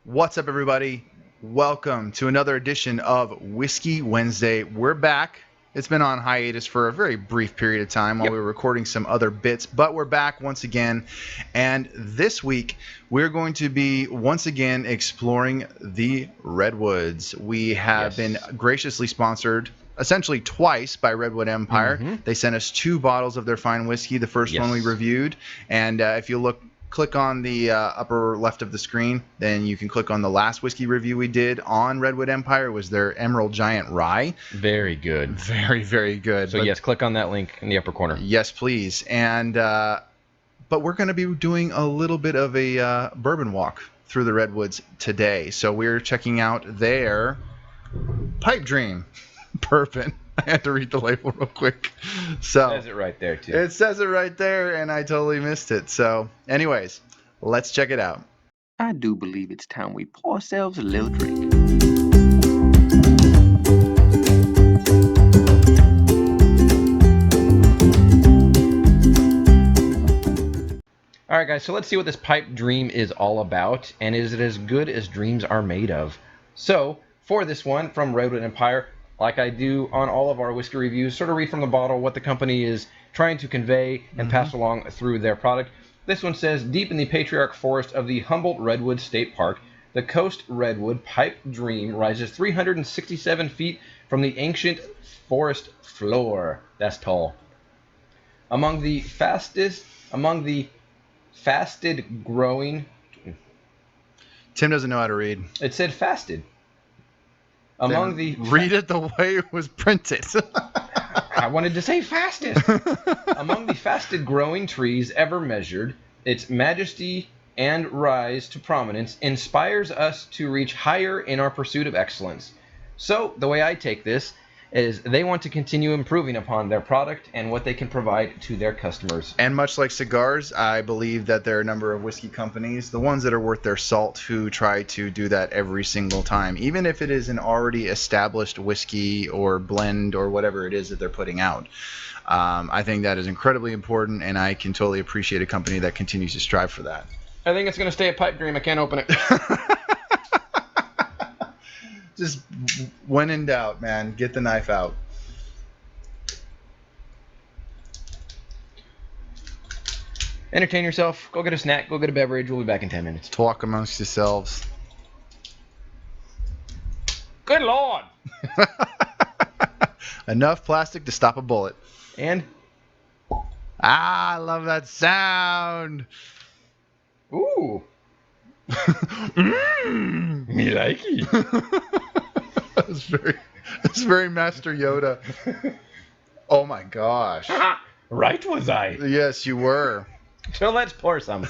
What's up, everybody? Welcome to another edition of Whiskey Wednesday. We're back. It's been on hiatus for a very brief period of time while we were recording some other bits, but we're back once again. And this week, we're going to be once again exploring the Redwoods. We have been graciously sponsored essentially twice by Redwood Empire. They sent us 2 bottles of their fine whiskey. The first one we reviewed, and if you click on the upper left of the screen, then you can click on the last whiskey review we did on Redwood Empire. It was their Emerald Giant Rye. Very good. Very, very good. So yes, click on that link in the upper corner. Yes, please. And but we're going to be doing a little bit of a bourbon walk through the Redwoods today. So we're checking out their Pipe Dream Bourbon. I had to read the label real quick. So It says it right there, too. It says it right there, and I totally missed it. So anyways, let's check it out. I do believe it's time we pour ourselves a little drink. All right, guys, so let's see what this Pipe Dream is all about, and is it as good as dreams are made of? So, for this one from Redwood Empire, like I do on all of our whiskey reviews, sort of read from the bottle what the company is trying to convey and pass along through their product. This one says, deep in the patriarch forest of the Humboldt Redwood State Park, the Coast Redwood Pipe Dream rises 367 feet from the ancient forest floor. That's tall. Among the fastest growing... Tim doesn't know how to read. It said fasted. Read it the way it was printed. I wanted to say fastest. Among the fastest growing trees ever measured, its majesty and rise to prominence inspires us to reach higher in our pursuit of excellence. So, the way I take this is they want to continue improving upon their product and what they can provide to their customers. And much like cigars, I believe that there are a number of whiskey companies, the ones that are worth their salt, who try to do that every single time, even if it is an already established whiskey or blend or whatever it is that they're putting out. I think that is incredibly important, and I can totally appreciate a company that continues to strive for that. I think it's going to stay a Pipe Dream. I can't open it. Just when in doubt, man, get the knife out. Entertain yourself. Go get a snack. Go get a beverage. We'll be back in 10 minutes. Talk amongst yourselves. Good Lord! Enough plastic to stop a bullet. And? I love that sound. Ooh. Me like it. It's very Master Yoda. Oh my gosh. Right was I. Yes, you were. So let's pour some.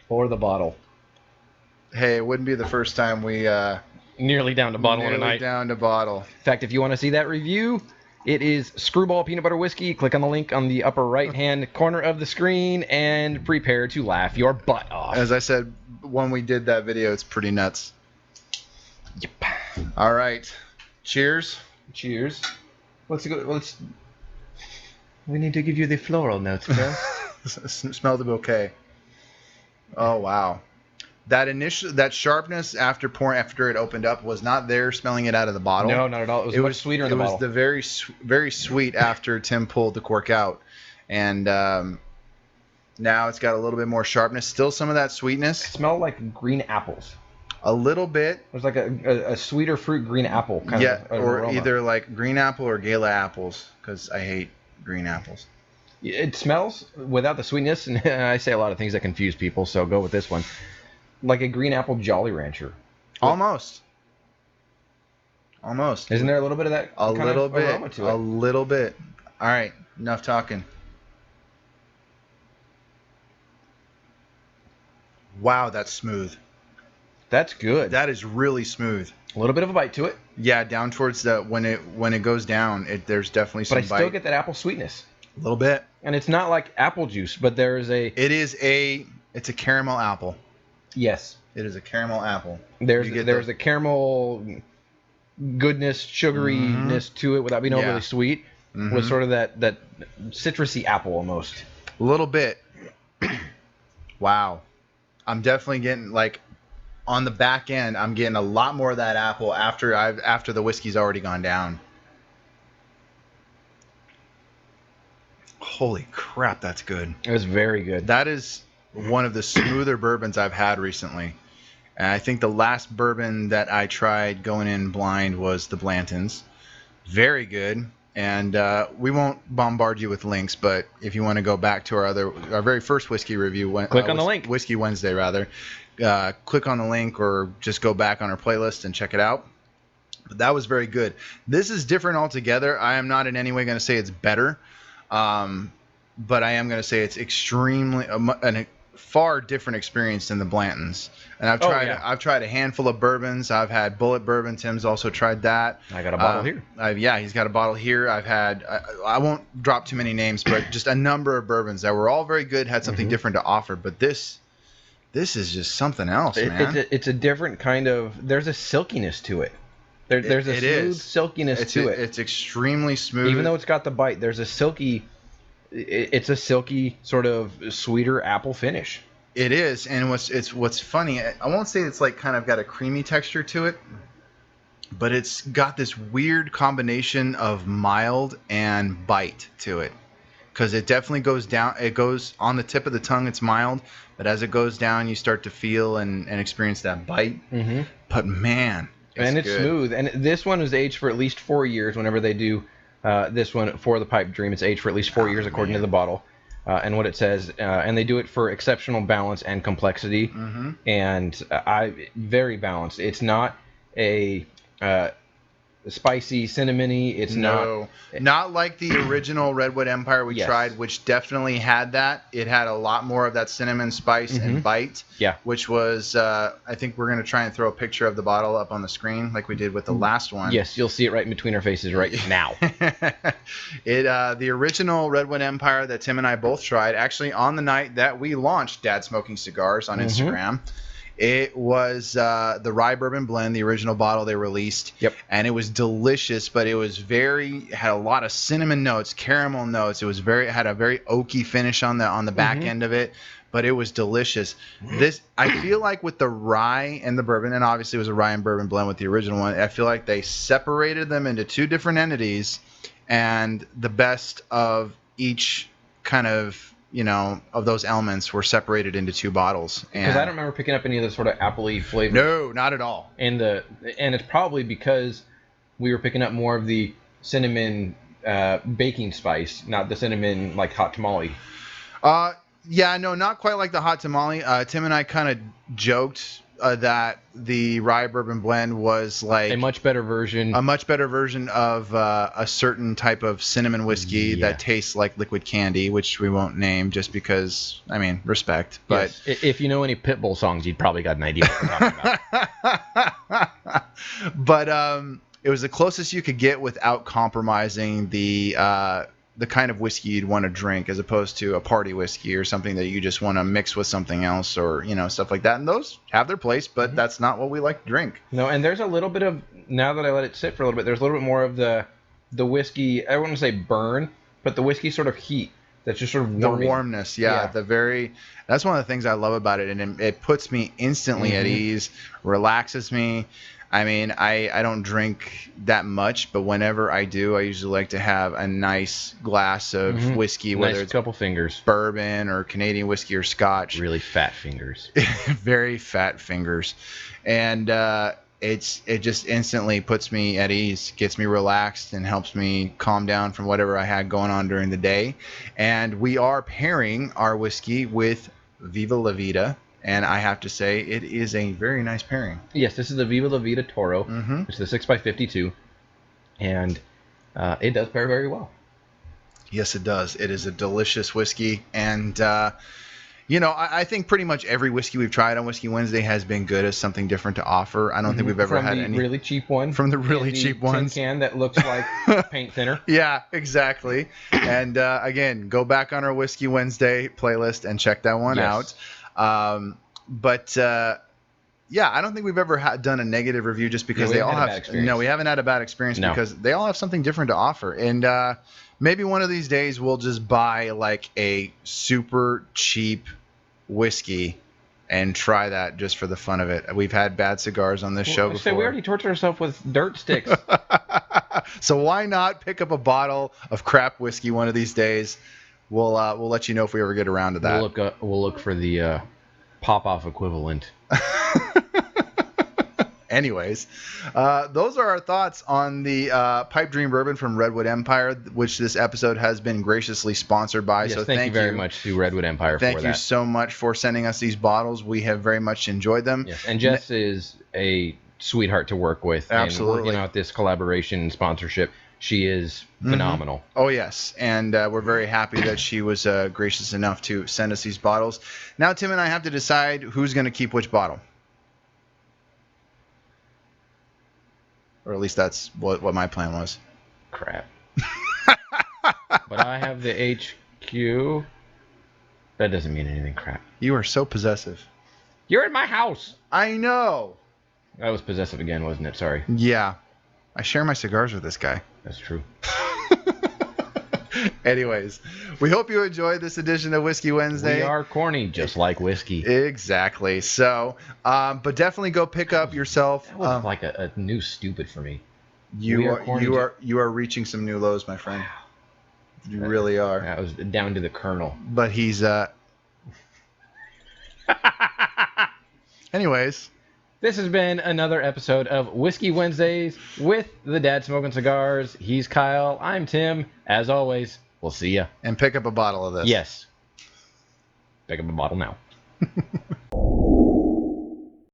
Pour the bottle. Hey, it wouldn't be the first time we nearly down to bottle in a night. Down to bottle. In fact, if you want to see that review, it is Screwball Peanut Butter Whiskey. Click on the link on the upper right-hand corner of the screen and prepare to laugh your butt off. As I said when we did that video, it's pretty nuts. Yep. All right. Cheers. Cheers. Let's go. We need to give you the floral notes, bro. Smell the bouquet. Oh wow. That sharpness after it opened up was not there smelling it out of the bottle. No, not at all. It was much sweeter in the bottle. It was the very sweet after Tim pulled the cork out. And now it's got a little bit more sharpness. Still some of that sweetness. It smelled like green apples. A little bit. It was like a sweeter fruit green apple kind of or aroma. Either like green apple or gala apples, because I hate green apples. It smells, without the sweetness, and I say a lot of things that confuse people, so go with this one, like a green apple Jolly Rancher. Almost. Isn't there a little bit of that aroma to it? A little bit. All right, enough talking. Wow, that's smooth. That's good. That is really smooth. A little bit of a bite to it. Yeah, down towards when it goes down, there's definitely some bite. But I still get that apple sweetness. A little bit. And it's not like apple juice, but there is a... It's a caramel apple. Yes. It is a caramel apple. There's a caramel goodness, sugaryness to it without being overly sweet. With sort of that citrusy apple almost. A little bit. Wow. I'm definitely getting like on the back end. I'm getting a lot more of that apple after the whiskey's already gone down. Holy crap, that's good. It was very good. That is one of the smoother bourbons I've had recently. And I think the last bourbon that I tried going in blind was the Blanton's. Very good. And we won't bombard you with links, but if you want to go back to our very first whiskey review, click on the link. Whiskey Wednesday rather. Click on the link or just go back on our playlist and check it out. But that was very good. This is different altogether. I am not in any way going to say it's better, but I am going to say it's extremely a far different experience than the Blanton's. And I've tried a handful of bourbons. I've had Bullet Bourbon. Tim's also tried that. I got a bottle here. He's got a bottle here. I've had I won't drop too many names, but just a number of bourbons that were all very good, had something different to offer. But this is just something else, man. It's a different kind of. There's a silkiness to it. There's a smooth silkiness to it. It's extremely smooth. Even though it's got the bite, there's a silky. It's a silky sort of sweeter apple finish. It is, and what's funny. I won't say it's like kind of got a creamy texture to it, but it's got this weird combination of mild and bite to it. Because it definitely goes down. It goes on the tip of the tongue. It's mild, but as it goes down, you start to feel and experience that bite. Mm-hmm. But man, it's good. Smooth. And this one is aged for at least 4 years. Whenever they do this one for the Pipe Dream, it's aged for at least 4 years according to the bottle and what it says. And they do it for exceptional balance and complexity. Mm-hmm. And very balanced. It's not a spicy, cinnamony. It's not like the original Redwood Empire we tried, which definitely had that. It had a lot more of that cinnamon spice and bite. Yeah, which was I think we're gonna try and throw a picture of the bottle up on the screen like we did with the last one. Yes, you'll see it right in between our faces right now. The original Redwood Empire that Tim and I both tried, actually on the night that we launched Dad Smoking Cigars on Instagram. It was the rye bourbon blend, the original bottle they released. Yep. And it was delicious, but it was had a lot of cinnamon notes, caramel notes. It had a very oaky finish on the back end of it, but it was delicious. I feel like with the rye and the bourbon, and obviously it was a rye and bourbon blend with the original one, I feel like they separated them into two different entities, and the best of each kind of of those elements were separated into two bottles. Because I don't remember picking up any of the sort of appley flavor. No, not at all. And it's probably because we were picking up more of the cinnamon baking spice, not the cinnamon like hot tamale. Yeah, no, not quite like the hot tamale. Tim and I kind of joked that the rye bourbon blend was like a much better version of a certain type of cinnamon whiskey that tastes like liquid candy, which we won't name just because, I mean, respect. But yes. If you know any Pitbull songs, you'd probably got an idea what we're talking about. But it was the closest you could get without compromising the kind of whiskey you'd want to drink, as opposed to a party whiskey or something that you just want to mix with something else, or stuff like that. And those have their place, but that's not what we like to drink. No, and there's a little bit of, now that I let it sit for a little bit, there's a little bit more of the whiskey. I wouldn't say burn, but the whiskey sort of heat that's just sort of warming. The warmness, that's one of the things I love about it, and it puts me instantly at ease, relaxes me. I mean, I don't drink that much, but whenever I do, I usually like to have a nice glass of whiskey, whether it's couple fingers, bourbon or Canadian whiskey or Scotch. Really fat fingers. Very fat fingers. And it just instantly puts me at ease, gets me relaxed, and helps me calm down from whatever I had going on during the day. And we are pairing our whiskey with Viva La Vida. And I have to say, it is a very nice pairing. Yes, this is the Viva La Vida Toro. Mm-hmm. It's the 6x52. And it does pair very well. Yes, it does. It is a delicious whiskey. And, I think pretty much every whiskey we've tried on Whiskey Wednesday has been good, as something different to offer. I don't think we've ever had any. From the really cheap one. From the really cheap ones. Tin can that looks like paint thinner. Yeah, exactly. And, again, go back on our Whiskey Wednesday playlist and check that one out. But I don't think we've ever done a negative review just because they all have. No, we haven't had a bad experience because they all have something different to offer. And maybe one of these days we'll just buy like a super cheap whiskey and try that just for the fun of it. We've had bad cigars on this show I before. say we already tortured ourselves with dirt sticks. So why not pick up a bottle of crap whiskey one of these days? We'll let you know if we ever get around to that. We'll look for the pop-off equivalent. Anyways, those are our thoughts on the Pipe Dream Bourbon from Redwood Empire, which this episode has been graciously sponsored by. Yes, so thank you very much to Redwood Empire for that. Thank you so much for sending us these bottles. We have very much enjoyed them. Yes, and Jess is a sweetheart to work with. Absolutely. And working out this collaboration and sponsorship, she is phenomenal. Oh, yes. And we're very happy that she was gracious enough to send us these bottles. Now, Tim and I have to decide who's going to keep which bottle. Or at least that's what my plan was. Crap. But I have the HQ. That doesn't mean anything, crap. You are so possessive. You're in my house. I know. That was possessive again, wasn't it? Sorry. Yeah. I share my cigars with this guy. That's true. Anyways, we hope you enjoyed this edition of Whiskey Wednesday. We are corny, just like whiskey. Exactly. So, but definitely go pick up yourself. That was like a new stupid for me. You are reaching some new lows, my friend. You really are. That was down to the kernel. But he's Anyways. This has been another episode of Whiskey Wednesdays with the Dad Smoking Cigars. He's Kyle. I'm Tim. As always, we'll see ya. And pick up a bottle of this. Yes. Pick up a bottle now.